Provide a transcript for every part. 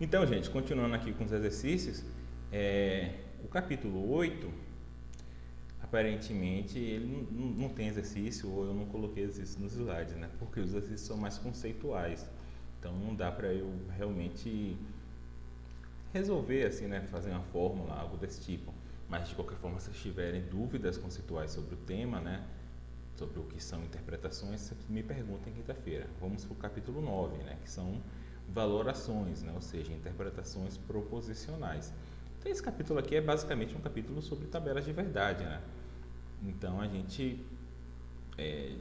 Então, gente, continuando aqui com os exercícios, o capítulo 8, aparentemente, ele não tem exercício, ou eu não coloquei exercício nos slides, né? Porque os exercícios são mais conceituais. Então, não dá para eu realmente resolver, assim, né? Fazer uma fórmula, algo desse tipo. Mas, de qualquer forma, se tiverem dúvidas conceituais sobre o tema, né? Sobre o que são interpretações, me perguntem quinta-feira. Vamos para o capítulo 9, né? Que são valorações, né? Ou seja, interpretações proposicionais. Então, esse capítulo aqui é basicamente um capítulo sobre tabelas de verdade, né? Então, a gente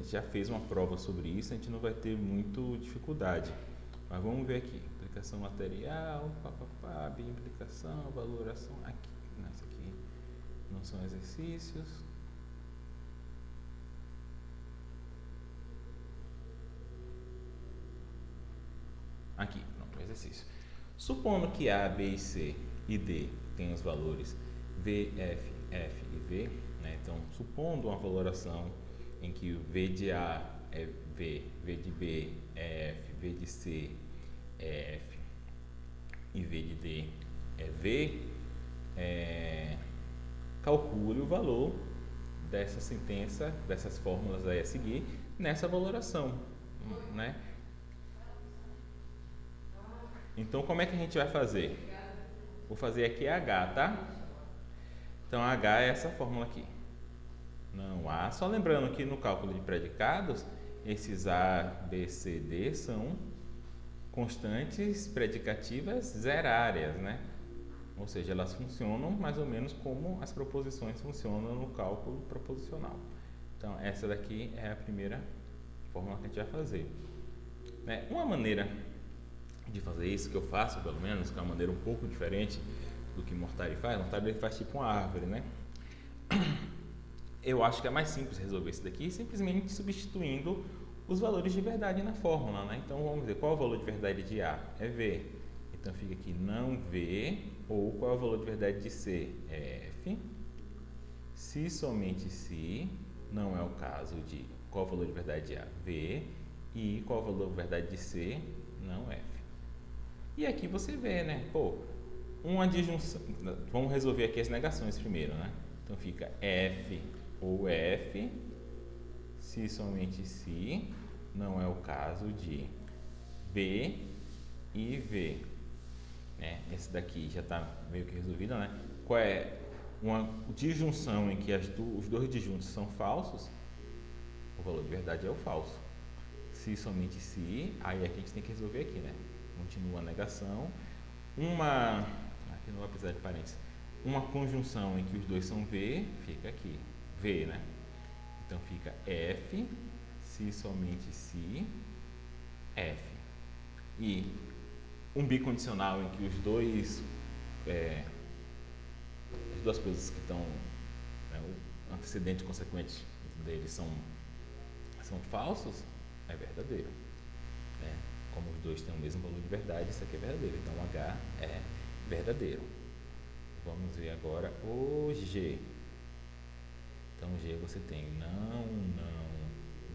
já fez uma prova sobre isso, a gente não vai ter muita dificuldade. Mas vamos ver aqui, implicação material, implicação, valoração, aqui, nessa aqui não são exercícios. Aqui, pronto, o exercício. Supondo que A, B, C e D têm os valores V, F e V, né? Então, supondo uma valoração em que o V de A é V, V de B é F, V de C é F e V de D é V, calcule o valor dessa sentença, dessas fórmulas aí a seguir, nessa valoração, né? Então, como é que a gente vai fazer? Vou fazer aqui H, tá? Então, H é essa fórmula aqui. Não A. Só lembrando que no cálculo de predicados, esses A, B, C, D são constantes predicativas zerárias, né? Ou seja, elas funcionam mais ou menos como as proposições funcionam no cálculo proposicional. Então, essa daqui é a primeira fórmula que a gente vai fazer. Né? Uma maneira de fazer isso, que eu faço pelo menos, que é uma maneira um pouco diferente do que Mortari faz. Mortari faz tipo uma árvore, né? Eu acho que é mais simples resolver isso daqui simplesmente substituindo os valores de verdade na fórmula, né? Então vamos ver qual é o valor de verdade de A? É V. Então fica aqui não V, ou qual é o valor de verdade de C? É F. Se somente se, não é o caso de qual é o valor de verdade de A? V. E qual é o valor de verdade de C? Não F. E aqui você vê, né? Pô, uma disjunção. Vamos resolver aqui as negações primeiro, né? Então fica F ou F, se somente se, não é o caso de B e V. Né? Esse daqui já está meio que resolvido, né? Qual é uma disjunção em que os dois disjuntos são falsos? O valor de verdade é o falso. Se somente se, aí aqui a gente tem que resolver aqui, né? Continua a negação. Aqui não vai precisar de parênteses. Uma conjunção em que os dois são V, fica aqui, V, né? Então fica F, se somente se, F. E um bicondicional em que os dois, as duas coisas que estão, né, o antecedente e consequente deles são falsos, é verdadeiro. Né? Como os dois têm o mesmo valor de verdade, isso aqui é verdadeiro. Então, H é verdadeiro. Vamos ver agora o G. Então, G você tem não,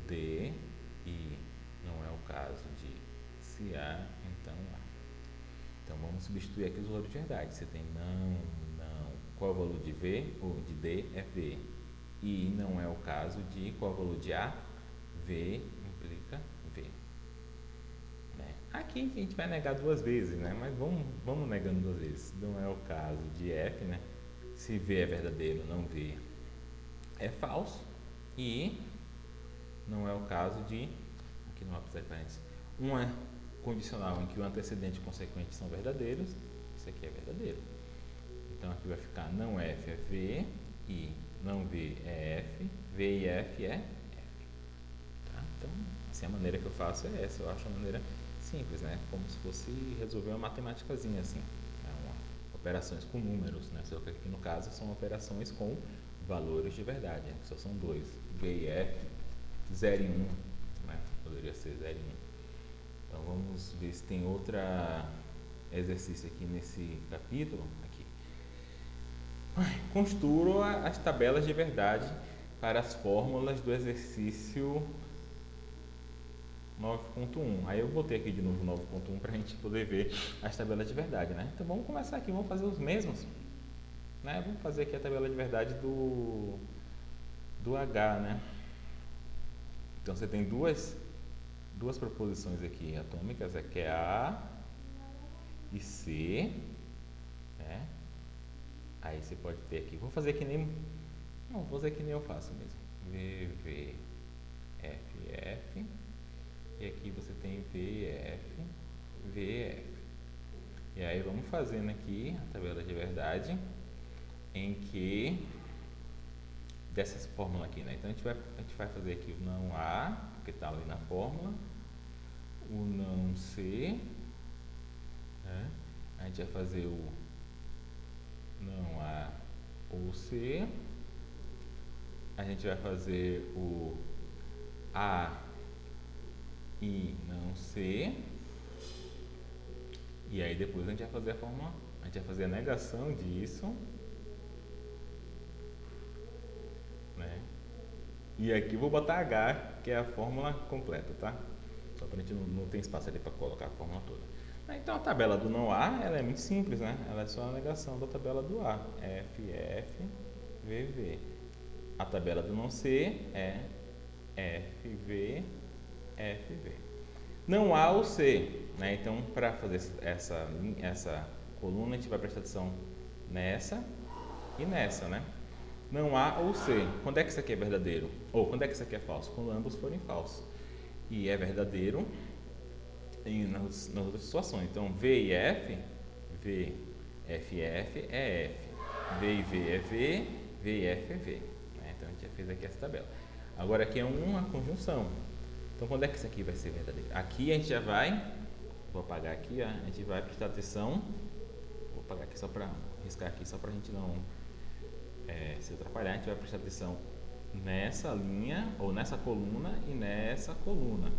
D, e não é o caso de se A, então A. Então, vamos substituir aqui os valores de verdade. Você tem não. Qual é o valor de V? Ou de D é V. E não é o caso de qual é o valor de A? V implica V. Aqui a gente vai negar duas vezes, né? Mas vamos negando duas vezes. Não é o caso de F, né? Se V é verdadeiro, não V é falso. E não é o caso de, aqui não vai precisar de parênteses, uma condicional em que o antecedente e o consequente são verdadeiros. Isso aqui é verdadeiro. Então aqui vai ficar não F é V e não V é F. V e F é F. Tá? Então, assim, a maneira que eu faço é essa. Eu acho a maneira simples, né? Como se fosse resolver uma matemáticazinha assim, né? Operações com números, né? Só que aqui no caso são operações com valores de verdade, né? Só são dois, V e F, 0 e 1, né? Poderia ser 0 e 1. Então vamos ver se tem outro exercício aqui nesse capítulo. Aqui. Construa as tabelas de verdade para as fórmulas do exercício 9.1. Aí eu botei aqui de novo 9.1 para a gente poder ver as tabelas de verdade, né? Então vamos começar aqui, vamos fazer os mesmos, né? Vamos fazer aqui a tabela de verdade do H, né? Então você tem duas proposições aqui atômicas, que é A e C, né? Aí você pode ter aqui, vou fazer que nem, não, vou fazer que nem eu faço mesmo, VV, FF, e aqui você tem VF, VF. E aí vamos fazendo aqui a tabela de verdade, em que, dessas fórmulas aqui, né? Então a gente vai fazer aqui o não A, que está ali na fórmula, o não C, né? A gente vai fazer o não A ou C, a gente vai fazer o A e não C, e aí depois a gente vai fazer a fórmula, a gente vai fazer a negação disso, né? E aqui eu vou botar H, que é a fórmula completa, tá? Só para a gente não ter espaço ali para colocar a fórmula toda. Então a tabela do não A, ela é muito simples, né? Ela é só a negação da tabela do A, FF, VV. A tabela do não C é FV, FV. Não A ou C, né? Então para fazer essa coluna a gente vai prestar atenção nessa e nessa, né? Não A ou C. Quando é que isso aqui é verdadeiro? Ou quando é que isso aqui é falso? Quando ambos forem falsos. E é verdadeiro nas outras situações. Então, V e F, V, F, F é F. V e V é V, V e F é V. Né? Então, a gente já fez aqui essa tabela. Agora, aqui é uma conjunção. Então, quando é que isso aqui vai ser verdadeiro? Aqui a gente já vai, vou apagar aqui, ó, a gente vai prestar atenção. Vou apagar aqui só para riscar aqui, só para a gente não se atrapalhar. A gente vai prestar atenção nessa linha, ou nessa coluna e nessa coluna,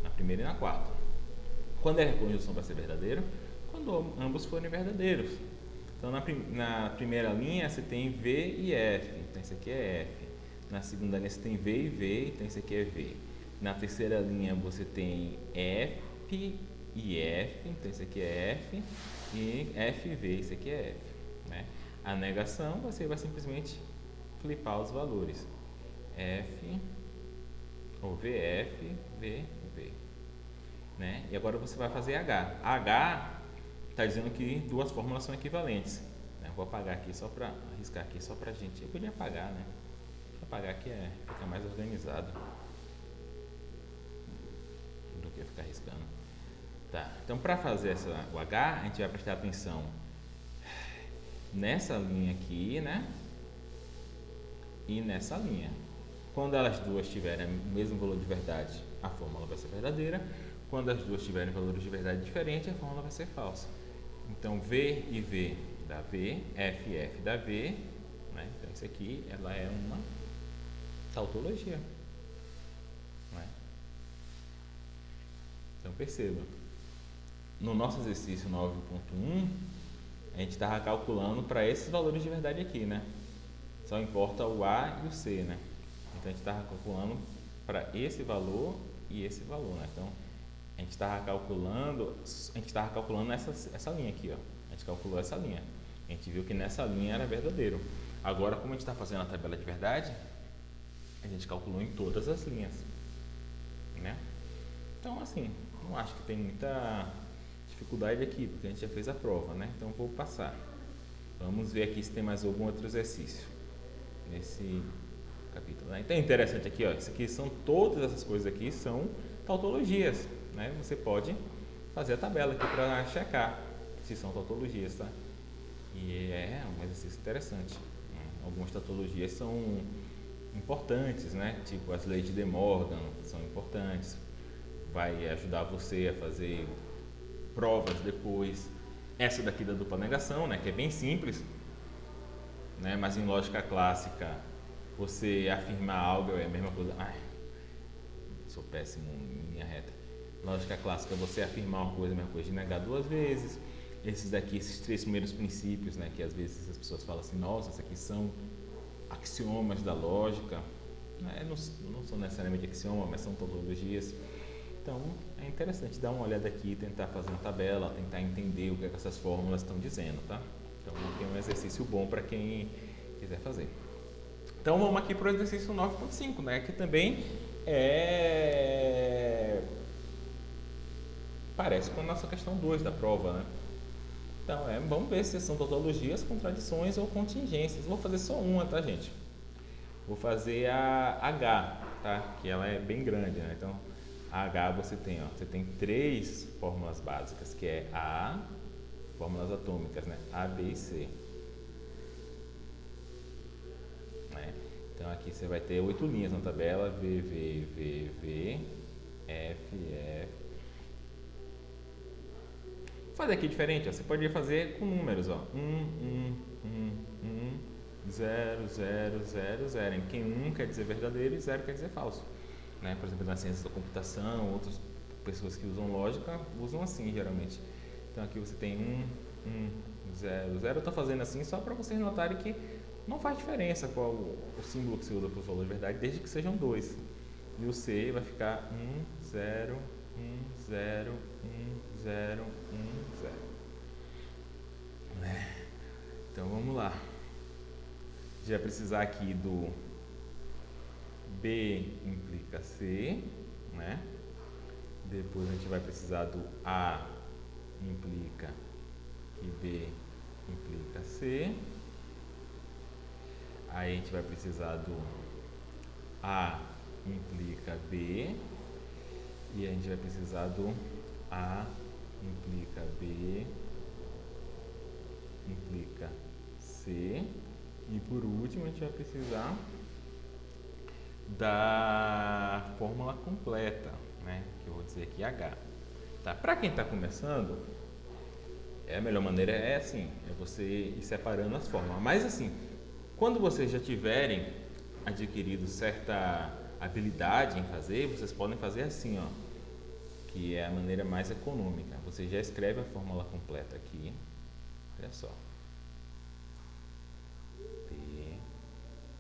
na primeira e na quarta. Quando é que a conjunção vai ser verdadeira? Quando ambos forem verdadeiros. Então na primeira linha você tem V e F, então isso aqui é F. Na segunda linha você tem V e V, então isso aqui é V. Na terceira linha você tem F e F, então isso aqui é F. E F e V, isso aqui é F. Né? A negação você vai simplesmente flipar os valores. F ou VF, VV. Né? E agora você vai fazer H. H está dizendo que duas fórmulas são equivalentes. Né? Vou apagar aqui só para arriscar aqui só para a gente. Eu podia apagar, né? Apagar aqui fica mais organizado do que ficar riscando. Tá. Então para fazer o H a gente vai prestar atenção nessa linha aqui, né? E nessa linha. Quando elas duas tiverem o mesmo valor de verdade, a fórmula vai ser verdadeira. Quando as duas tiverem valores de verdade diferentes, a fórmula vai ser falsa. Então, V e V dá V, F e F dá V. Né? Então, isso aqui ela é uma tautologia. Né? Então, perceba. No nosso exercício 9.1, a gente estava calculando para esses valores de verdade aqui, né? Só importa o A e o C, né? Então, a gente estava calculando para esse valor e esse valor, né? Então, a gente estava calculando essa linha aqui, ó. A gente calculou essa linha. A gente viu que nessa linha era verdadeiro. Agora, como a gente está fazendo a tabela de verdade, a gente calculou em todas as linhas, né? Então, assim, não acho que tem muita dificuldade aqui, porque a gente já fez a prova, né? Então, vou passar. Vamos ver aqui se tem mais algum outro exercício nesse capítulo, né? Então, é interessante aqui, ó, isso aqui são todas essas coisas aqui são tautologias, né? Você pode fazer a tabela aqui para checar se são tautologias, tá? E é um exercício interessante. Né? Algumas tautologias são importantes, né? Tipo as leis de De Morgan são importantes. Vai ajudar você a fazer provas depois. Essa daqui da dupla negação, né? Que é bem simples, né? Mas em lógica clássica, você afirmar algo é a mesma coisa. Ai, sou péssimo em linha reta. Lógica clássica, você afirmar uma coisa é a mesma coisa de negar duas vezes. Esses três primeiros princípios, né? Que às vezes as pessoas falam assim, nossa, esses aqui são axiomas da lógica. Não são necessariamente axiomas, mas são tautologias. Então, é interessante dar uma olhada aqui, tentar fazer uma tabela, tentar entender o que essas fórmulas estão dizendo, tá? Então, aqui é um exercício bom para quem quiser fazer. Então, vamos aqui para o exercício 9.5, né? Que também parece com a nossa questão 2 da prova, né? Então, vamos ver se são tautologias, contradições ou contingências. Vou fazer só uma, tá, gente? Vou fazer a H, tá? Que ela é bem grande, né? Então, a H você tem 3 fórmulas básicas, que é A, fórmulas atômicas, né? A, B e C. Né? Então, aqui você vai ter 8 linhas na tabela, V, V, V, V, F, F. Vou fazer aqui diferente, ó. Você pode fazer com números, ó. 0, 0, 0, 0, em que 1 quer dizer verdadeiro e 0 quer dizer falso. Né? Por exemplo, na ciência da computação, outras pessoas que usam lógica usam assim, geralmente. Então, aqui você tem 0, 0. Eu estou fazendo assim só para vocês notarem que não faz diferença qual o símbolo que você usa para o valor de verdade, desde que sejam 2. E o C vai ficar 1, 0, 1, 0, 1, 0, 1, 0. Então, vamos lá. A gente vai precisar aqui do B implica C, né? Depois a gente vai precisar do A implica que B implica C. Aí a gente vai precisar do A implica B. E a gente vai precisar do A implica B implica C. E por último a gente vai precisar da fórmula completa, né? Que eu vou dizer aqui H. Tá? Para quem está começando, a melhor maneira é assim, é você ir separando as fórmulas. Mas assim, quando vocês já tiverem adquirido certa habilidade em fazer, vocês podem fazer assim, ó, que é a maneira mais econômica. Você já escreve a fórmula completa aqui. Olha só. B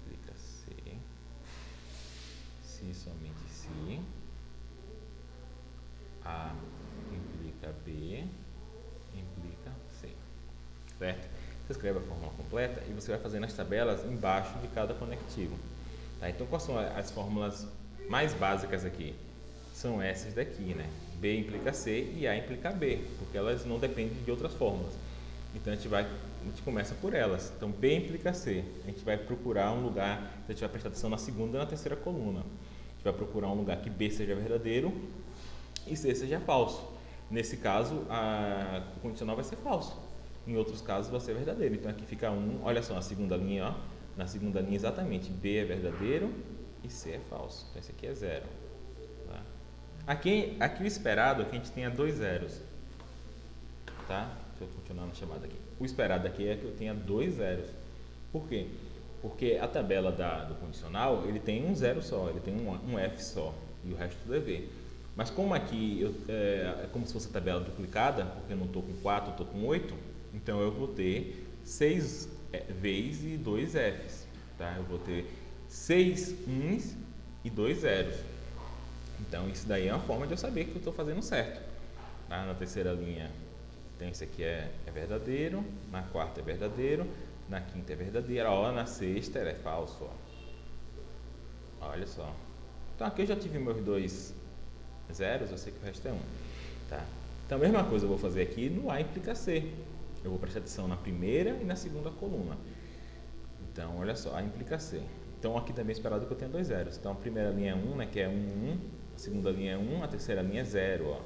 implica C. Se somente se. A implica B implica C. Certo? Você escreve a fórmula completa e você vai fazendo as tabelas embaixo de cada conectivo. Tá? Então, quais são as fórmulas mais básicas aqui? São essas daqui, né? B implica C e A implica B, porque elas não dependem de outras fórmulas. Então, a gente começa por elas. Então, B implica C. A gente vai procurar um lugar, a gente vai prestar atenção na segunda e na terceira coluna. A gente vai procurar um lugar que B seja verdadeiro e C seja falso. Nesse caso, o condicional vai ser falso. Em outros casos, vai ser verdadeiro. Então, aqui fica 1. Olha só, na segunda linha, ó. Na segunda linha, exatamente, B é verdadeiro e C é falso. Então, esse aqui é 0. Tá? Aqui o esperado é que a gente tenha 2 zeros. Tá? Deixa eu continuar na chamada aqui. O esperado aqui é que eu tenha 2 zeros. Por quê? Porque a tabela do condicional, ele tem um zero só, ele tem um F só, e o resto tudo é V. Mas como aqui é como se fosse a tabela duplicada, porque eu não estou com 4, estou com 8, então eu vou ter 6 V's e 2 F's. Tá? Eu vou ter 6 1's e 2 zeros. Então, isso daí é uma forma de eu saber que eu estou fazendo certo. Tá? Na terceira linha, então esse aqui é verdadeiro, na quarta é verdadeiro, na quinta é verdadeira, ó, na sexta é falso. Ó. Olha só. Então, aqui eu já tive meus 2 zeros, eu sei que o resto é 1. Tá? Então, a mesma coisa eu vou fazer aqui no A implica C. Eu vou prestar atenção na primeira e na segunda coluna. Então, olha só, A implica C. Então, aqui também é esperado que eu tenha 2 zeros. Então, a primeira linha é 1, né, que é 1, 1. A segunda linha é 1, a terceira linha é 0. Ó.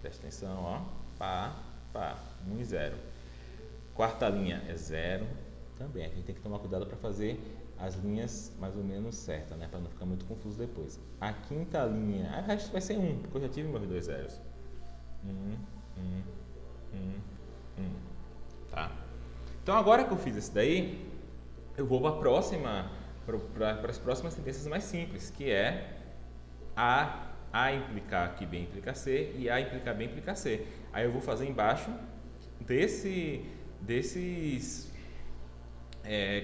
Presta atenção, ó. Pá, pá, 1 e 0. Quarta linha é 0. Também, a gente tem que tomar cuidado para fazer as linhas mais ou menos certas, né, para não ficar muito confuso depois. A quinta linha, o resto vai ser 1, porque eu já tive meus 2 zeros. 1. Tá? Então, agora que eu fiz isso daí, eu vou para as próximas sentenças mais simples, que é A implicar que B implica C e A implicar B implica C. Aí eu vou fazer embaixo desses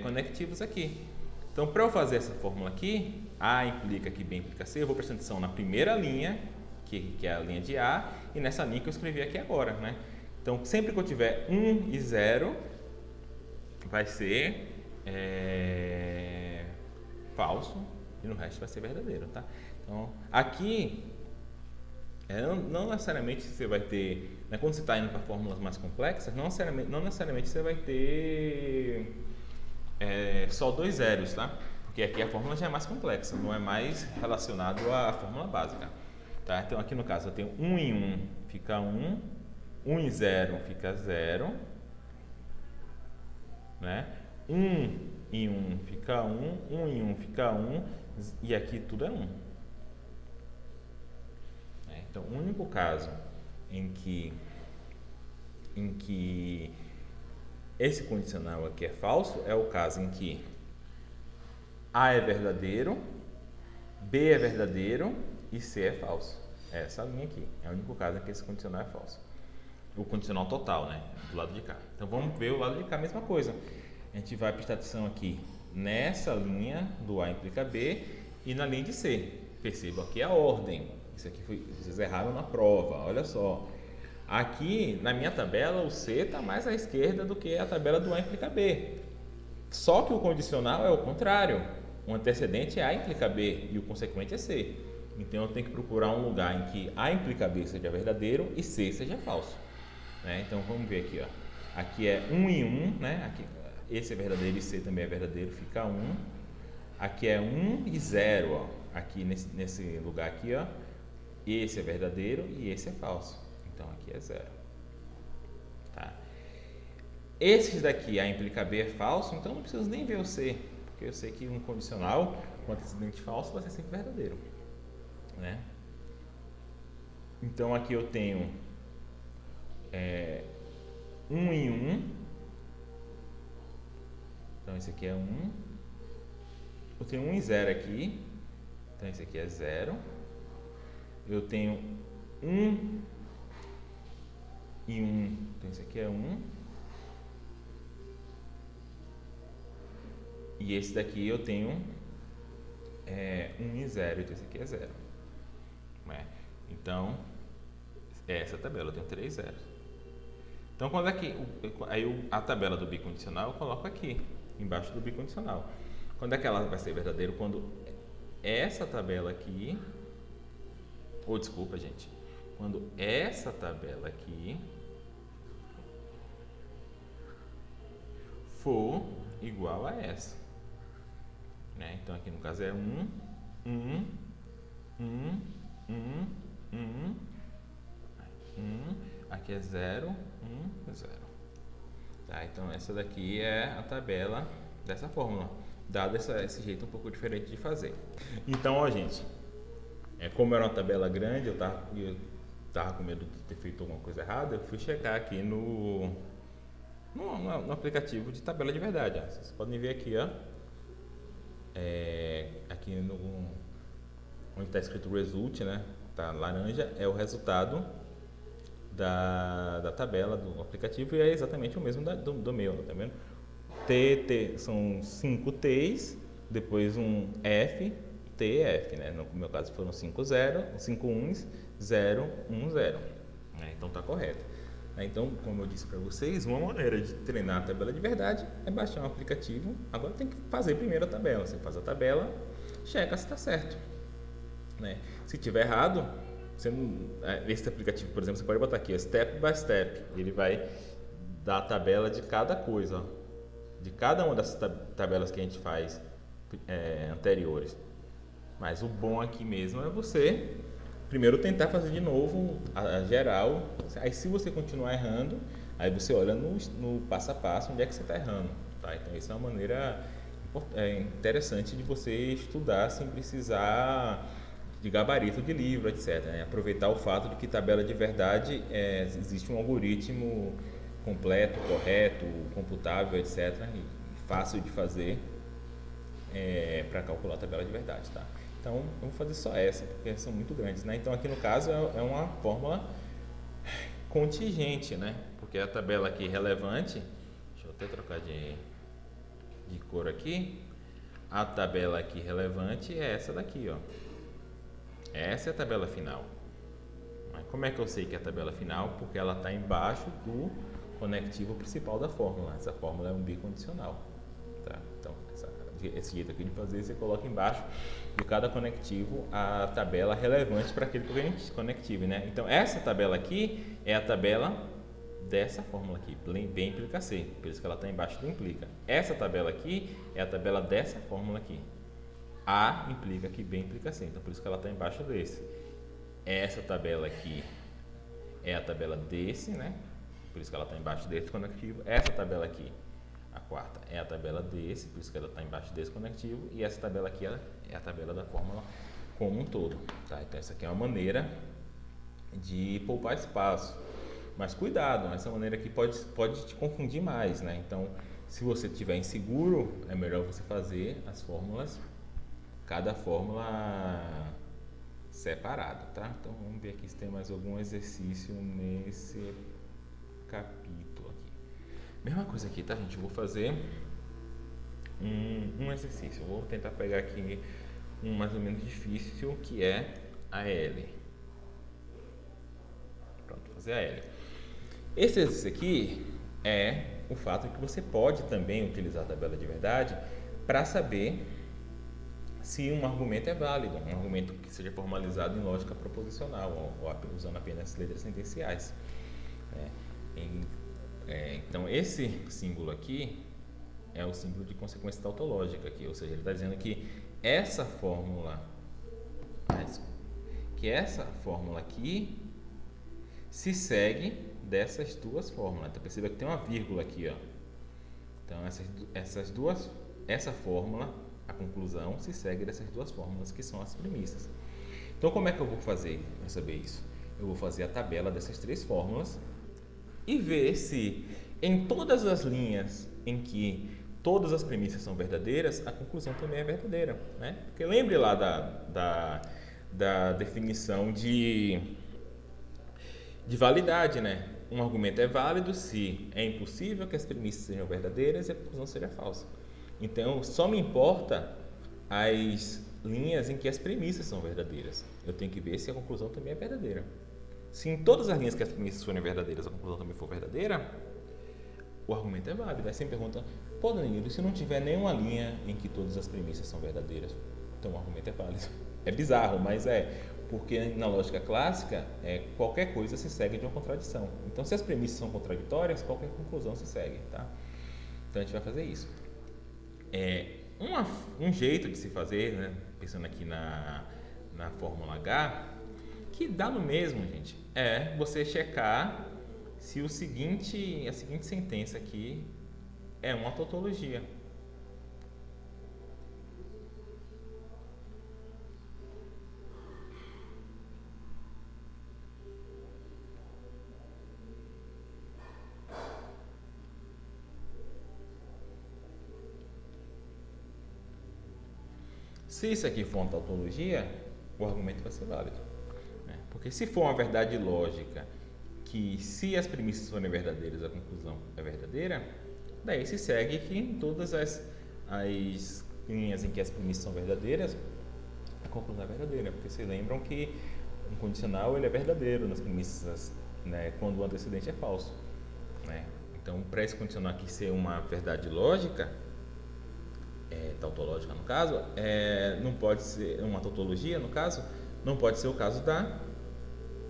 conectivos aqui. Então, para eu fazer essa fórmula aqui, A implica que B implica C, eu vou prestar atenção na primeira linha que é a linha de A, e nessa linha que eu escrevi aqui agora, né? Então, sempre que eu tiver 1 e 0, vai ser falso, e no resto vai ser verdadeiro, tá? Então, aqui, não necessariamente você vai ter, né, quando você está indo para fórmulas mais complexas, não necessariamente você vai ter só 2 zeros, tá? Porque aqui a fórmula já é mais complexa, não é mais relacionado à fórmula básica, tá? Então, aqui no caso, eu tenho 1 em 1 fica 1, 1 em 0 fica 0, né? 1 em 1 fica 1, 1 em 1 fica 1, e aqui tudo é 1. Então, o único caso em que esse condicional aqui é falso é o caso em que A é verdadeiro, B é verdadeiro e C é falso. Essa linha aqui é o único caso em que esse condicional é falso. O condicional total, né? Do lado de cá. Então, vamos ver o lado de cá, a mesma coisa. A gente vai prestar atenção aqui nessa linha do A implica B e na linha de C. Perceba aqui a ordem. Isso aqui vocês erraram na prova, olha só. Aqui, na minha tabela, o C está mais à esquerda do que a tabela do A implica B. Só que o condicional é o contrário. O antecedente é A implica B e o consequente é C. Então, eu tenho que procurar um lugar em que A implica B seja verdadeiro e C seja falso. Né? Então, vamos ver aqui. Ó. Aqui é 1 em 1, né? Aqui, esse é verdadeiro e C também é verdadeiro, fica 1. Aqui é 1 e 0, ó. Aqui nesse lugar aqui, ó. Esse é verdadeiro e esse é falso. Então, aqui é 0. Tá? Esses daqui, A implica B é falso, então não preciso nem ver o C, porque eu sei que um condicional com antecedente falso vai ser sempre verdadeiro. Né? Então, aqui eu tenho 1 em 1. Então, esse aqui é 1. Eu tenho 1 em 0 aqui. Então, esse aqui é 0. Eu tenho 1 e 1, então esse aqui é 1. E esse daqui eu tenho 1 e 0, então esse aqui é 0. Né? Então, essa tabela eu tenho 3 zeros. Então, quando a tabela do bicondicional eu coloco aqui, embaixo do bicondicional. Quando é que ela vai ser verdadeira? Quando essa tabela aqui... desculpa, gente. Quando essa tabela aqui for igual a essa. Né? Então, aqui no caso é 1, 1, 1, 1, 1, 1. Aqui é 0, 1, 0. Tá? Então, essa daqui é a tabela dessa fórmula, dado esse jeito um pouco diferente de fazer. Então, ó, gente... como era uma tabela grande, eu tava com medo de ter feito alguma coisa errada, eu fui checar aqui no aplicativo de tabela de verdade. Ó. Vocês podem ver aqui, ó, aqui onde está escrito result, né? Tá laranja, é o resultado da tabela do aplicativo e é exatamente o mesmo do meu, tá vendo? São 5 T's, depois um F, T e F, né? No meu caso foram 5 1s, 0, 1, 0. Então tá correto. Então, como eu disse para vocês, uma maneira de treinar a tabela de verdade é baixar um aplicativo. Agora tem que fazer primeiro a tabela. Você faz a tabela, checa se está certo. Né? Se tiver errado, esse aplicativo, por exemplo, você pode botar aqui, step by step. Ele vai dar a tabela de cada coisa, ó, de cada uma das tabelas que a gente faz anteriores. Mas o bom aqui mesmo é você primeiro tentar fazer de novo a geral. Aí, se você continuar errando, aí você olha no passo a passo onde é que você está errando. Tá? Então, isso é uma maneira interessante de você estudar sem precisar de gabarito de livro, etc. Né? Aproveitar o fato de que tabela de verdade existe um algoritmo completo, correto, computável, etc. E fácil de fazer para calcular a tabela de verdade. Tá? Então, eu vou fazer só essa, porque são muito grandes, né? Então, aqui no caso, é uma fórmula contingente, né? Porque a tabela aqui relevante, deixa eu até trocar de cor aqui, a tabela aqui relevante é essa daqui, ó. Essa é a tabela final. Como é que eu sei que é a tabela final? Porque ela está embaixo do conectivo principal da fórmula. Essa fórmula é um bicondicional. Tá? Então, esse jeito aqui de fazer, você coloca embaixo de cada conectivo a tabela relevante para aquele conectivo, né? Então, essa tabela aqui é a tabela dessa fórmula aqui, B implica C, por isso que ela está embaixo do implica. Essa tabela aqui é a tabela dessa fórmula aqui. A implica que B implica C, então por isso que ela está embaixo desse. Essa tabela aqui é a tabela desse, né? Por isso que ela está embaixo desse conectivo. Essa tabela aqui, a quarta, é a tabela desse, por isso que ela está embaixo desse conectivo. E essa tabela aqui é a tabela da fórmula como um todo. Tá? Então essa aqui é uma maneira de poupar espaço. Mas cuidado, essa maneira aqui pode te confundir mais, né? Então, se você estiver inseguro, é melhor você fazer as fórmulas, cada fórmula separado, tá? Então, vamos ver aqui se tem mais algum exercício nesse capítulo aqui. Mesma coisa aqui, tá, gente? Eu vou fazer um exercício. Eu vou tentar pegar aqui um mais ou menos difícil, que é a L. Pronto, vou fazer a L. Esse exercício aqui é o fato de que você pode também utilizar a tabela de verdade para saber se um argumento é válido, um argumento que seja formalizado em lógica proposicional ou usando apenas letras sentenciais. Então, esse símbolo aqui é o símbolo de consequência tautológica aqui, ou seja, ele está dizendo que essa fórmula aqui se segue dessas duas fórmulas. Então perceba que tem uma vírgula aqui, ó. Então essa fórmula, a conclusão, se segue dessas duas fórmulas que são as premissas. Então como é que eu vou fazer para saber isso? Eu vou fazer a tabela dessas três fórmulas e ver se em todas as linhas em que todas as premissas são verdadeiras, a conclusão também é verdadeira, né? Porque lembre lá da definição de validade, né? Um argumento é válido se é impossível que as premissas sejam verdadeiras e a conclusão seja falsa. Então, só me importa as linhas em que as premissas são verdadeiras. Eu tenho que ver se a conclusão também é verdadeira. Se em todas as linhas que as premissas forem verdadeiras, a conclusão também for verdadeira, o argumento é válido. Aí você me pergunta, pô, Danilo, se não tiver nenhuma linha em que todas as premissas são verdadeiras, então o argumento é válido. É bizarro, mas porque na lógica clássica, qualquer coisa se segue de uma contradição. Então, se as premissas são contraditórias, qualquer conclusão se segue, tá? Então, a gente vai fazer isso. Um jeito de se fazer, né, pensando aqui na fórmula H, que dá no mesmo, gente, é você checar se a seguinte sentença aqui é uma tautologia. Se isso aqui for uma tautologia, o argumento vai ser válido, né? Porque se for uma verdade lógica, que se as premissas forem verdadeiras, a conclusão é verdadeira, daí se segue que em todas as linhas em que as premissas são verdadeiras, a conclusão é verdadeira. Porque vocês lembram que um condicional ele é verdadeiro nas premissas, né, quando o antecedente é falso, né? Então, para esse condicional aqui ser uma verdade lógica, tautológica no caso, não pode ser uma tautologia, no caso, não pode ser o caso da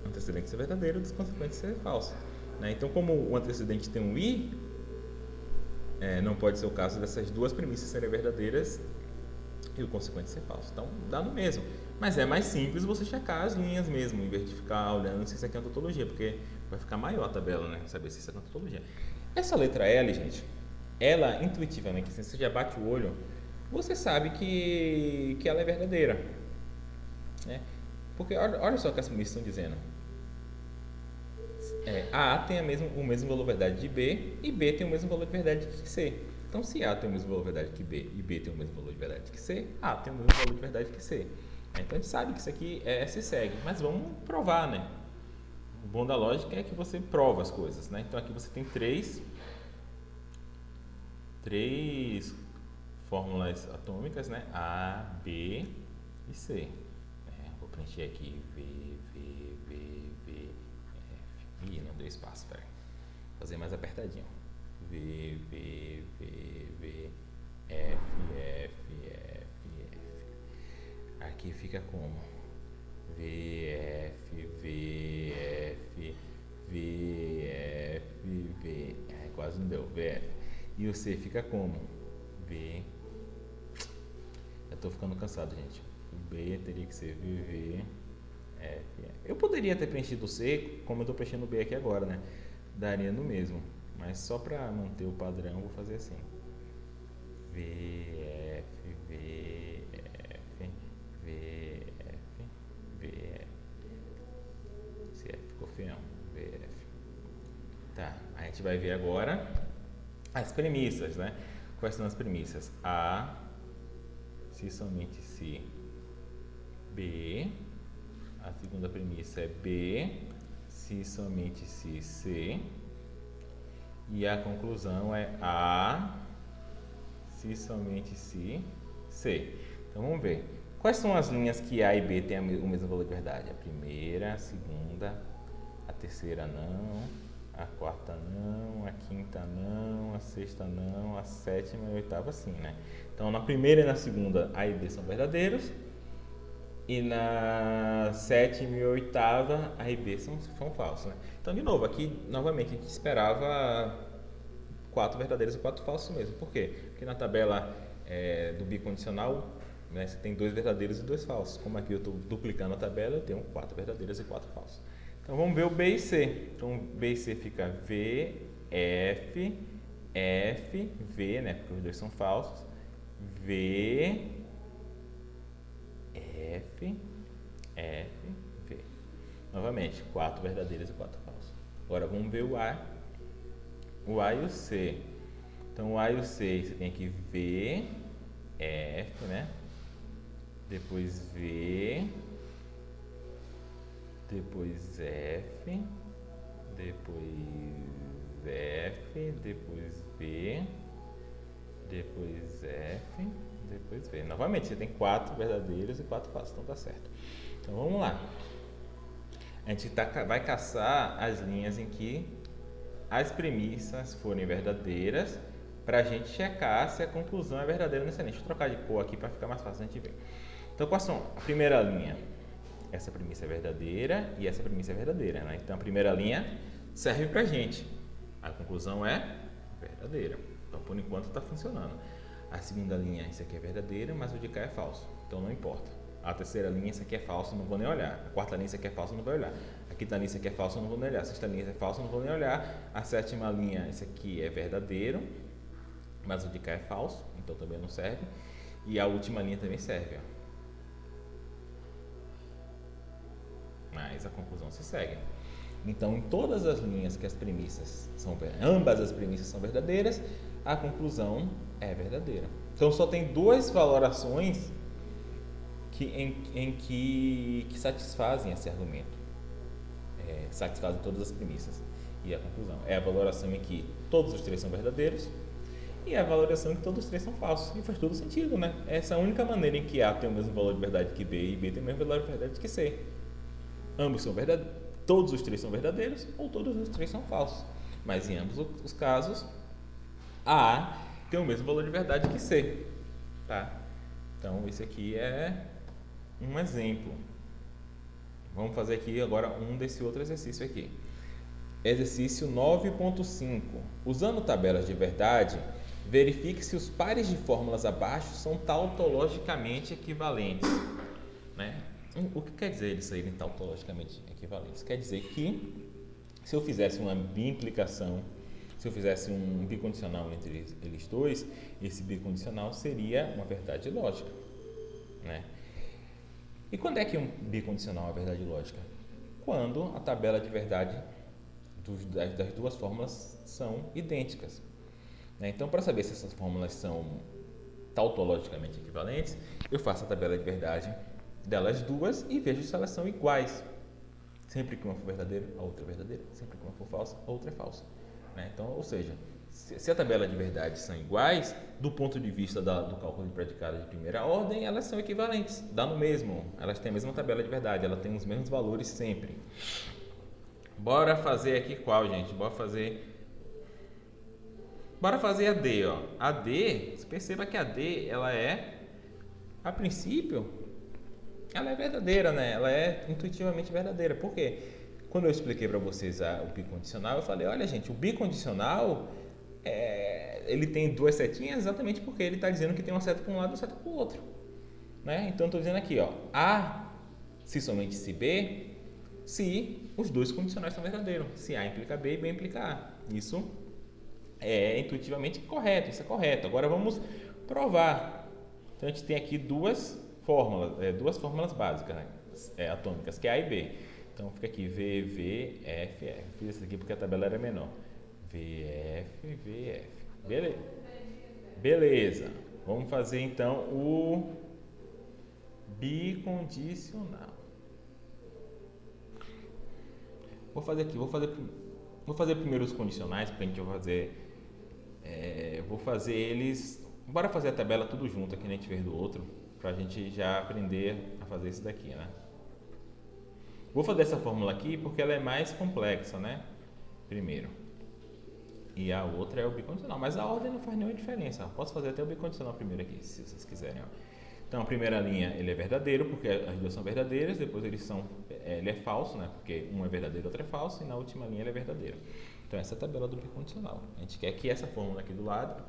antecedente ser verdadeiro e dos consequentes ser falso, né? Então, como o antecedente tem um i, não pode ser o caso dessas duas premissas serem verdadeiras e o consequente ser falso. Então, dá no mesmo. Mas é mais simples você checar as linhas mesmo, em vez de ficar olhando se isso aqui é uma tautologia, porque vai ficar maior a tabela, né? Saber se isso é uma tautologia. Essa letra L, gente, ela intuitivamente, se você já bate o olho, você sabe que ela é verdadeira, né? Porque olha só o que as premissas estão dizendo. A tem o mesmo valor de verdade de B e B tem o mesmo valor de verdade que C. Então, se A tem o mesmo valor de verdade que B e B tem o mesmo valor de verdade que C, A tem o mesmo valor de verdade que C. Então, a gente sabe que isso aqui se segue, mas vamos provar, né? O bom da lógica é que você prova as coisas, né? Então, aqui você tem três fórmulas atômicas, né? A, B e C. Vou preencher aqui V, V, V, V, Ih, não deu espaço, peraí. Vou fazer mais apertadinho. V, V, V, V, F, F, F, F. Aqui fica como? V, F, V, F, V, F, V. Quase não deu. V, F. E o C fica como? V. Eu tô ficando cansado, gente. O B teria que ser V, V, F, F. Eu poderia ter preenchido o C, como eu tô preenchendo o B aqui agora, né? Daria no mesmo. Mas só para manter o padrão, vou fazer assim. V, F, V, F, V, F, V, F. Se F ficou feião. V, F. Tá, a gente vai ver agora as premissas, né? Quais são as premissas? A, se somente se. B. A segunda premissa é B, se somente se C. E a conclusão é A, se somente se C. Então vamos ver. Quais são as linhas que A e B têm o mesmo valor de verdade? A primeira, a segunda, a terceira não, a quarta não, a quinta não, a sexta não, a sétima e a oitava sim, né? Então na primeira e na segunda A e B são verdadeiros. E na sétima e oitava, A e B são falsos, né? Então, de novo, aqui, novamente, a gente esperava 4 verdadeiros e 4 falsos mesmo. Por quê? Porque na tabela do bicondicional, né, você tem 2 verdadeiros e 2 falsos. Como aqui eu estou duplicando a tabela, eu tenho 4 verdadeiros e 4 falsos. Então, vamos ver o B e C. Então, B e C fica V, F, F, V, né? Porque os dois são falsos. V, F, F, V. Novamente, 4 verdadeiros e 4 falsos. Agora vamos ver o A e o C. Então o A e o C, você tem aqui V, F, né? Depois V, depois F, depois F, depois V, depois F, depois V. Novamente, você tem 4 verdadeiros e 4 falsos, então tá certo. Então vamos lá. A gente vai caçar as linhas em que as premissas forem verdadeiras para a gente checar se a conclusão é verdadeira nessa linha. Deixa eu trocar de cor aqui para ficar mais fácil a gente ver. Então, quais são? A primeira linha, essa premissa é verdadeira e essa premissa é verdadeira, né? Então, a primeira linha serve para a gente. A conclusão é verdadeira. Então, por enquanto, está funcionando. A segunda linha, isso aqui é verdadeira, mas o de cá é falso. Então, não importa. A terceira linha, isso aqui é falso, não vou nem olhar. A quarta linha, isso aqui é falso, não vou olhar. A quinta linha, isso aqui é falso, não vou nem olhar. A sexta linha, isso é falso, não vou nem olhar. A sétima linha, isso aqui é verdadeiro, mas o de cá é falso, então também não serve. E a última linha também serve, ó. Mas a conclusão se segue. Então, em todas as linhas que as premissas são ambas as premissas são verdadeiras, a conclusão é verdadeira. Então, só tem 2 valorações que satisfazem esse argumento. Satisfazem todas as premissas. E a conclusão é a valoração em que todos os 3 são verdadeiros e a valoração em que todos os 3 são falsos. E faz todo sentido, né? Essa é a única maneira em que A tem o mesmo valor de verdade que B e B tem o mesmo valor de verdade que C. Ambos são verdadeiros, todos os 3 são verdadeiros ou todos os 3 são falsos. Mas em ambos os casos, A tem o mesmo valor de verdade que C. Tá? Então, esse aqui é um exemplo. Vamos fazer aqui agora desse outro exercício aqui. Exercício 9.5. Usando tabelas de verdade, verifique se os pares de fórmulas abaixo são tautologicamente equivalentes. Né? O que quer dizer eles serem tautologicamente equivalentes? Quer dizer que se eu fizesse uma biimplicação, se eu fizesse um bicondicional entre eles dois, esse bicondicional seria uma verdade lógica. Né? E quando é que um bicondicional é verdade lógica? Quando a tabela de verdade das 2 fórmulas são idênticas. Né? Então, para saber se essas fórmulas são tautologicamente equivalentes, eu faço a tabela de verdade delas duas e vejo se elas são iguais. Sempre que uma for verdadeira, a outra é verdadeira. Sempre que uma for falsa, a outra é falsa. Né? Então, ou seja, se a tabela de verdade são iguais, do ponto de vista do cálculo de predicados de primeira ordem, elas são equivalentes, dá no mesmo. Elas têm a mesma tabela de verdade, ela tem os mesmos valores sempre. Bora fazer aqui qual, gente? Bora fazer a D, ó. A D, você perceba que a D, ela é, a princípio, ela é verdadeira, né? Ela é intuitivamente verdadeira. Por quê? Quando eu expliquei para vocês o bicondicional, eu falei, olha, gente, o bicondicional, ele tem duas setinhas exatamente porque ele está dizendo que tem uma seta para um lado e uma seta para o outro. Né? Então, estou dizendo aqui, ó, A, se somente se B, se os dois condicionais são verdadeiros. Se A implica B e B implica A. Isso é intuitivamente correto, isso é correto. Agora vamos provar. Então a gente tem aqui duas fórmulas básicas, né? Atômicas, que é A e B. Então fica aqui V, V, F, F. Fiz isso aqui porque a tabela era menor. V, F, V, F. Beleza. Vamos fazer então o bicondicional. Vou fazer primeiro os condicionais, porque a gente vai fazer. Vou fazer eles. Bora fazer a tabela tudo junto aqui, né? A gente fez do outro, para a gente já aprender a fazer isso daqui, né? Vou fazer essa fórmula aqui porque ela é mais complexa, né? Primeiro. E a outra é o bicondicional, mas a ordem não faz nenhuma diferença. Posso fazer até o bicondicional primeiro aqui, se vocês quiserem. Ó. Então, a primeira linha ele é verdadeiro, porque as duas são verdadeiras. Depois ele é falso, né? Porque um é verdadeiro e outro é falso. E na última linha ele é verdadeiro. Então, essa é a tabela do bicondicional. A gente quer que essa fórmula aqui do lado,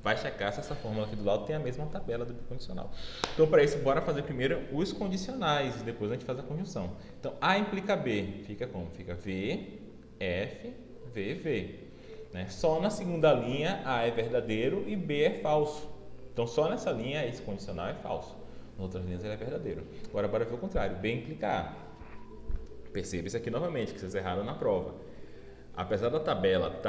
vai checar se essa fórmula aqui do lado tem a mesma tabela do bicondicional. Então, para isso, bora fazer primeiro os condicionais. Depois a gente faz a conjunção. Então, A implica B. Fica como? Fica V, F, V, V. Né? Só na segunda linha A é verdadeiro e B é falso. Então, só nessa linha esse condicional é falso. Nas outras linhas ele é verdadeiro. Agora, bora ver o contrário. B implica A. Perceba isso aqui novamente, que vocês erraram na prova. Apesar da tabela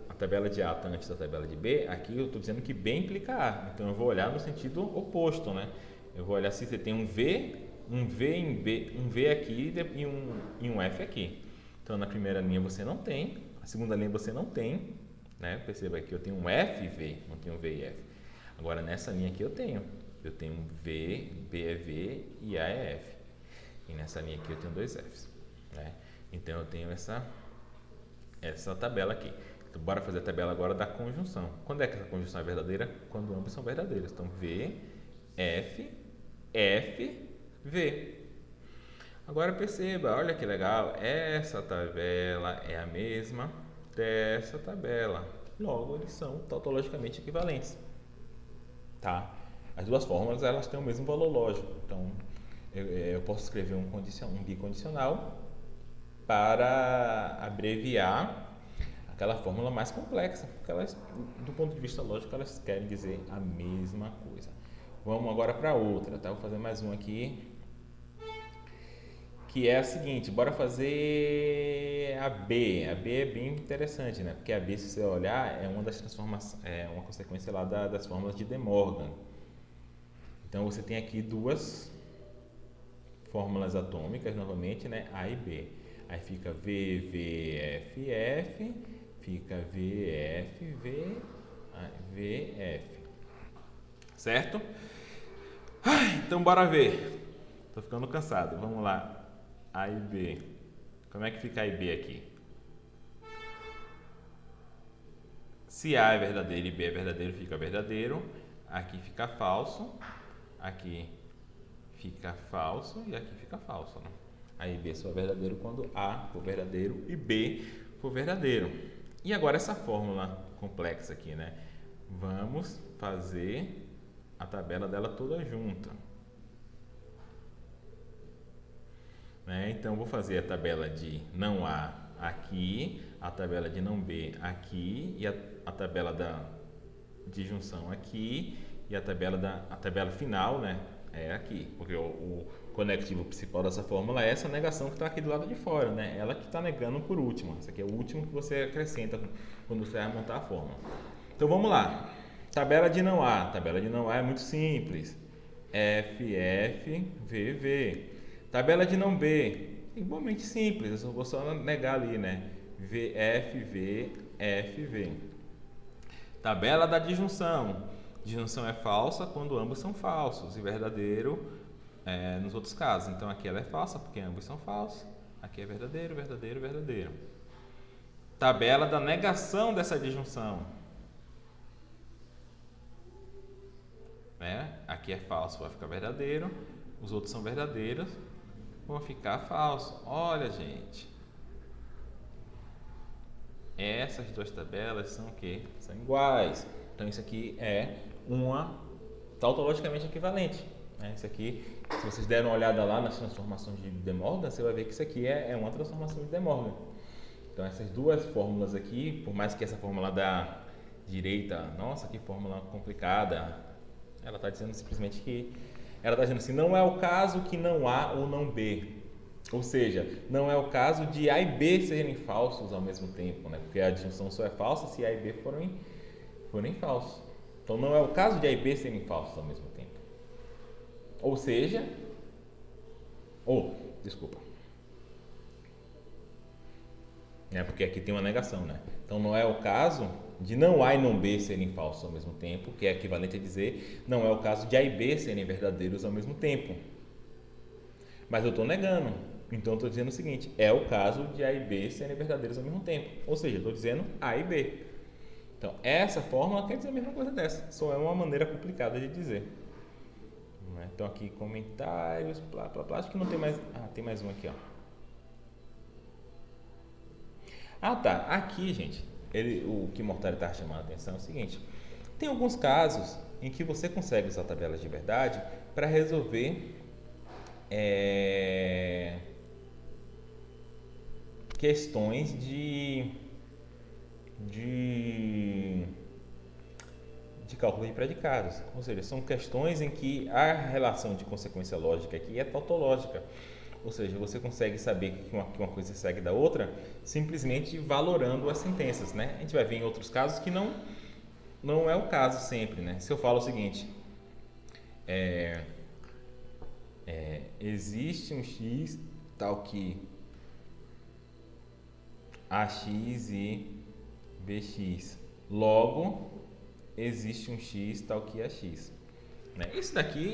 a tabela de A está antes da tabela de B, aqui eu estou dizendo que B implica A. Então, eu vou olhar no sentido oposto, né? Eu vou olhar se você tem um V em B, um V aqui e um F aqui. Então, na primeira linha você não tem, na segunda linha você não tem, né? Perceba que eu tenho um F e V, não tenho V e F. Agora, nessa linha aqui eu tenho V, B é V e A é F. E nessa linha aqui eu tenho dois Fs. Né? Então, eu tenho essa tabela aqui. Então, bora fazer a tabela agora da conjunção. Quando é que essa conjunção é verdadeira? Quando ambos são verdadeiros. Então, V, F, F, V. Agora, perceba, olha que legal. Essa tabela é a mesma dessa tabela. Logo, eles são tautologicamente equivalentes. Tá? As duas fórmulas elas têm o mesmo valor lógico. Então, eu posso escrever um bicondicional para abreviar aquela fórmula mais complexa, porque elas, do ponto de vista lógico, elas querem dizer a mesma coisa. Vamos agora para outra, tá? Vou fazer mais um aqui, que é a seguinte, bora fazer a B. A B é bem interessante, né? Porque a B, se você olhar, é uma das transformações, é uma consequência lá das fórmulas de De Morgan. Então, você tem aqui duas fórmulas atômicas, novamente, né? A e B. Aí fica V, V, F, F, fica V, F, V, V, F. Certo? Então, bora ver. Tô ficando cansado. Vamos lá. A e B. Como é que fica A e B aqui? Se A é verdadeiro e B é verdadeiro, fica verdadeiro. Aqui fica falso. Aqui fica falso e aqui fica falso. Né? A e B só é verdadeiro quando A for verdadeiro e B for verdadeiro. E agora essa fórmula complexa aqui, né? Vamos fazer a tabela dela toda junta. Né? Então, vou fazer a tabela de não A aqui, a tabela de não B aqui e a tabela de junção aqui e a tabela final, né, é aqui, porque o conectivo principal dessa fórmula é essa negação que está aqui do lado de fora, né? Ela que está negando por último. Esse aqui é o último que você acrescenta quando você vai montar a fórmula. Então, vamos lá. Tabela de não A. Tabela de não A é muito simples. F, F, V, V. Tabela de não B, igualmente simples, eu vou só negar ali, né? V, F, V, F, V. Tabela da disjunção. Disjunção é falsa quando ambos são falsos e verdadeiro nos outros casos. Então, aqui ela é falsa porque ambos são falsos. Aqui é verdadeiro, verdadeiro, verdadeiro. Tabela da negação dessa disjunção. Né? Aqui é falso, vai ficar verdadeiro. Os outros são verdadeiros, vão ficar falso. Olha, gente. Essas duas tabelas são o quê? São iguais. Então, isso aqui é uma tautologicamente equivalente. Né? Isso aqui, se vocês deram uma olhada lá nas transformações de De Morgan, você vai ver que isso aqui é uma transformação de De Morgan. Então, essas duas fórmulas aqui, por mais que essa fórmula da direita, nossa, que fórmula complicada, ela está dizendo simplesmente que, ela está dizendo assim, não é o caso que não A ou não B. Ou seja, não é o caso de A e B serem falsos ao mesmo tempo, né? Porque a disjunção só é falsa se A e B forem falsos. Então, não é o caso de A e B serem falsos ao mesmo tempo. Ou seja, desculpa. Porque aqui tem uma negação, né? Então, não é o caso de não A e não B serem falsos ao mesmo tempo, que é equivalente a dizer, não é o caso de A e B serem verdadeiros ao mesmo tempo. Mas eu estou negando. Então, eu estou dizendo o seguinte, é o caso de A e B serem verdadeiros ao mesmo tempo. Ou seja, eu estou dizendo A e B. Então, essa fórmula quer dizer a mesma coisa dessa, só é uma maneira complicada de dizer. Então, aqui, comentários, blá, blá, blá, acho que não tem mais... tem mais um aqui, ó. Tá, aqui, gente, o que o Mortari está chamando a atenção é o seguinte, tem alguns casos em que você consegue usar tabelas de verdade para resolver questões de cálculo de predicados, ou seja, são questões em que a relação de consequência lógica aqui é tautológica, ou seja, você consegue saber que uma coisa segue da outra simplesmente valorando as sentenças, né? A gente vai ver em outros casos que não é o caso sempre, né? Se eu falo o seguinte, existe um x tal que ax e bx, logo existe um x tal que ax. Isso daqui,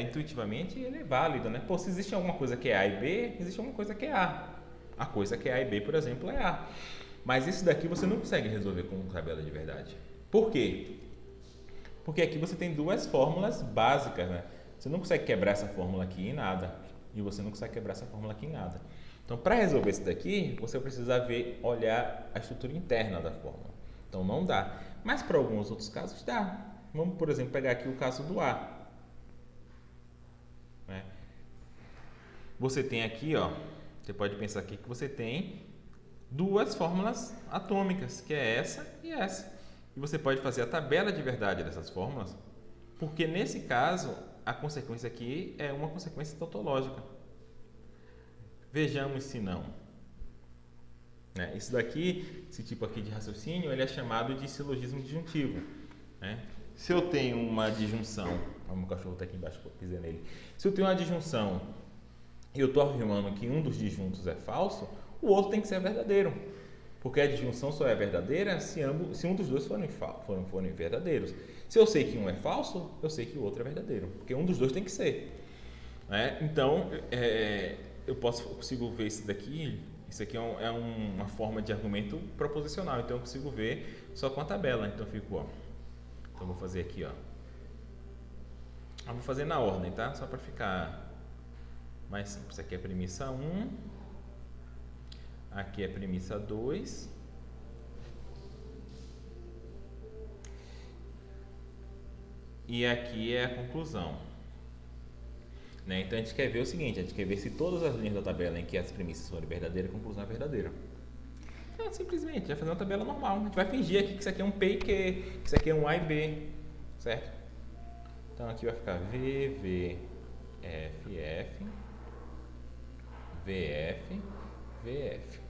intuitivamente, ele é válido, né? Se existe alguma coisa que é A e B, existe alguma coisa que é A. A coisa que é A e B, por exemplo, é A. Mas isso daqui você não consegue resolver com tabela de verdade. Por quê? Porque aqui você tem duas fórmulas básicas, né? Você não consegue quebrar essa fórmula aqui em nada. E você não consegue quebrar essa fórmula aqui em nada. Então, para resolver isso daqui, você precisa olhar a estrutura interna da fórmula. Então, não dá. Mas para alguns outros casos, dá. Vamos, por exemplo, pegar aqui o caso do A. Você tem aqui, você pode pensar aqui que você tem duas fórmulas atômicas, que é essa e essa. E você pode fazer a tabela de verdade dessas fórmulas, porque nesse caso, a consequência aqui é uma consequência tautológica. Vejamos se não. Isso daqui, esse tipo aqui de raciocínio, ele é chamado de silogismo disjuntivo. Se eu tenho uma disjunção, o meu cachorro está aqui embaixo, eu pisei nele. Se eu tenho uma disjunção e eu estou afirmando que um dos disjuntos é falso, o outro tem que ser verdadeiro. Porque a disjunção só é verdadeira se um dos dois forem verdadeiros. Se eu sei que um é falso, eu sei que o outro é verdadeiro. Porque um dos dois tem que ser. Então, eu consigo ver isso daqui. Isso aqui é uma forma de argumento proposicional. Então, eu consigo ver só com a tabela. Então, eu fico, Então, vou fazer aqui, vou fazer na ordem, tá? Só para ficar mais simples. Aqui é a premissa 1. Aqui é a premissa 2. E aqui é a conclusão. Então, a gente quer ver o seguinte, a gente quer ver se todas as linhas da tabela em que as premissas forem verdadeiras, a conclusão é verdadeira. Então, simplesmente, vai fazer uma tabela normal. A gente vai fingir aqui que isso aqui é um P e Q, que isso aqui é um A e B, certo? Então, aqui vai ficar V, V, F, F, V, F, V, F.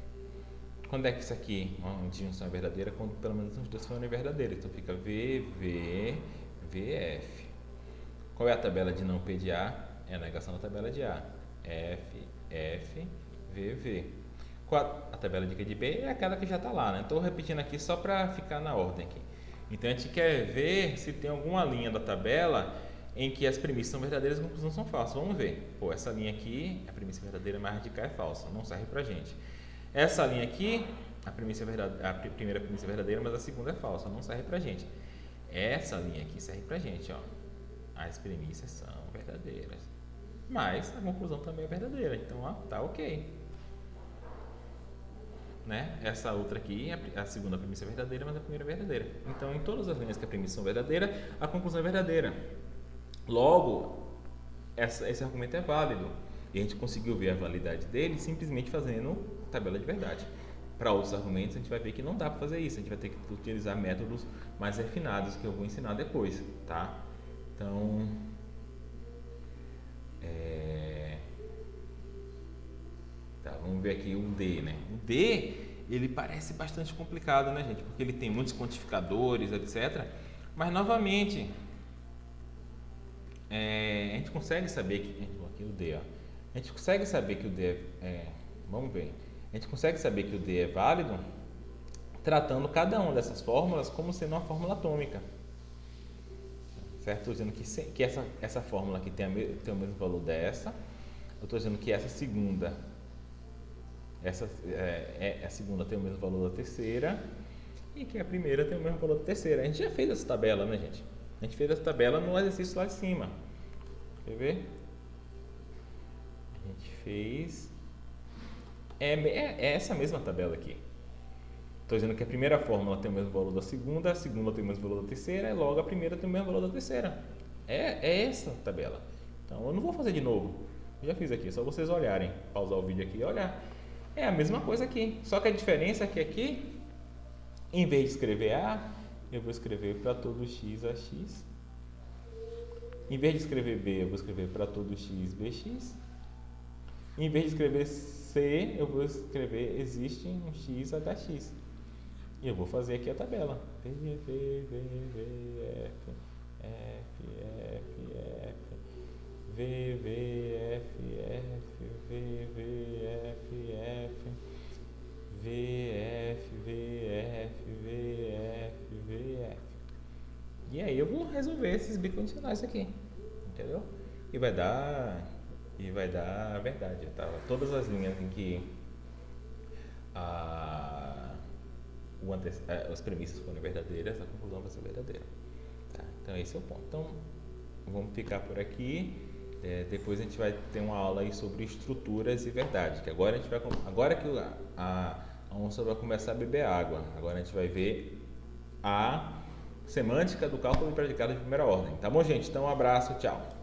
Quando é que isso aqui, uma disjunção é verdadeira? Quando pelo menos os dois forem verdadeiros. Então, fica V, V, V, F. Qual é a tabela de não P de A? É a negação da tabela de A. F, F, V, V. A tabela de Q de B é aquela que já está lá, né? Estou repetindo aqui só para ficar na ordem aqui. Então, a gente quer ver se tem alguma linha da tabela em que as premissas são verdadeiras e as conclusões são falsas. Vamos ver. Pô, essa linha aqui, a premissa verdadeira mais radical é falsa, não serve pra gente. Essa linha aqui, a primeira premissa é verdadeira, mas a segunda é falsa, não serve pra gente. Essa linha aqui serve pra gente, ó. As premissas são verdadeiras, mas a conclusão também é verdadeira, então ó, tá ok. Né? Essa outra aqui, a segunda premissa é verdadeira, mas a primeira é verdadeira. Então, em todas as linhas que a premissa são verdadeira, a conclusão é verdadeira. Logo, esse argumento é válido. E a gente conseguiu ver a validade dele simplesmente fazendo tabela de verdade. Para outros argumentos, a gente vai ver que não dá para fazer isso. A gente vai ter que utilizar métodos mais refinados que eu vou ensinar depois, tá? Então, vamos ver aqui o D, né? O D, ele parece bastante complicado, né, gente? Porque ele tem muitos quantificadores, etc. Mas, novamente, a gente consegue saber que... Aqui o D, ó. A gente consegue saber que o D vamos ver. A gente consegue saber que o D é válido tratando cada uma dessas fórmulas como sendo uma fórmula atômica. Certo? Estou dizendo que essa fórmula aqui tem o mesmo valor dessa. Eu estou dizendo que essa segunda... a segunda tem o mesmo valor da terceira e que a primeira tem o mesmo valor da terceira. A gente já fez essa tabela, né, gente? A gente fez essa tabela no exercício lá de cima. Quer ver? A gente fez... É essa mesma tabela aqui. Estou dizendo que a primeira fórmula tem o mesmo valor da segunda, a segunda tem o mesmo valor da terceira e logo a primeira tem o mesmo valor da terceira. É essa tabela. Então, eu não vou fazer de novo. Eu já fiz aqui, é só vocês olharem. Pausar o vídeo aqui e olhar. É a mesma coisa aqui, só que a diferença é que aqui, em vez de escrever A, eu vou escrever para todo x AX. Em vez de escrever B, eu vou escrever para todo x BX. Em vez de escrever C, eu vou escrever existe um x HX. E eu vou fazer aqui a tabela. V, V, V, V, F, F, F, F. V, V, F, F, V, V, F, F, V, F, V, F, V, F, V, F. E aí eu vou resolver esses bicondicionais aqui, entendeu? E vai dar a verdade, tá? Todas as linhas em que as premissas forem verdadeiras, a conclusão vai ser verdadeira. Tá? Então esse é o ponto. Então vamos ficar por aqui. Depois a gente vai ter uma aula aí sobre estruturas e verdade, que agora que a onça vai começar a beber água, agora a gente vai ver a semântica do cálculo de predicado de primeira ordem. Tá bom, gente? Então um abraço, tchau.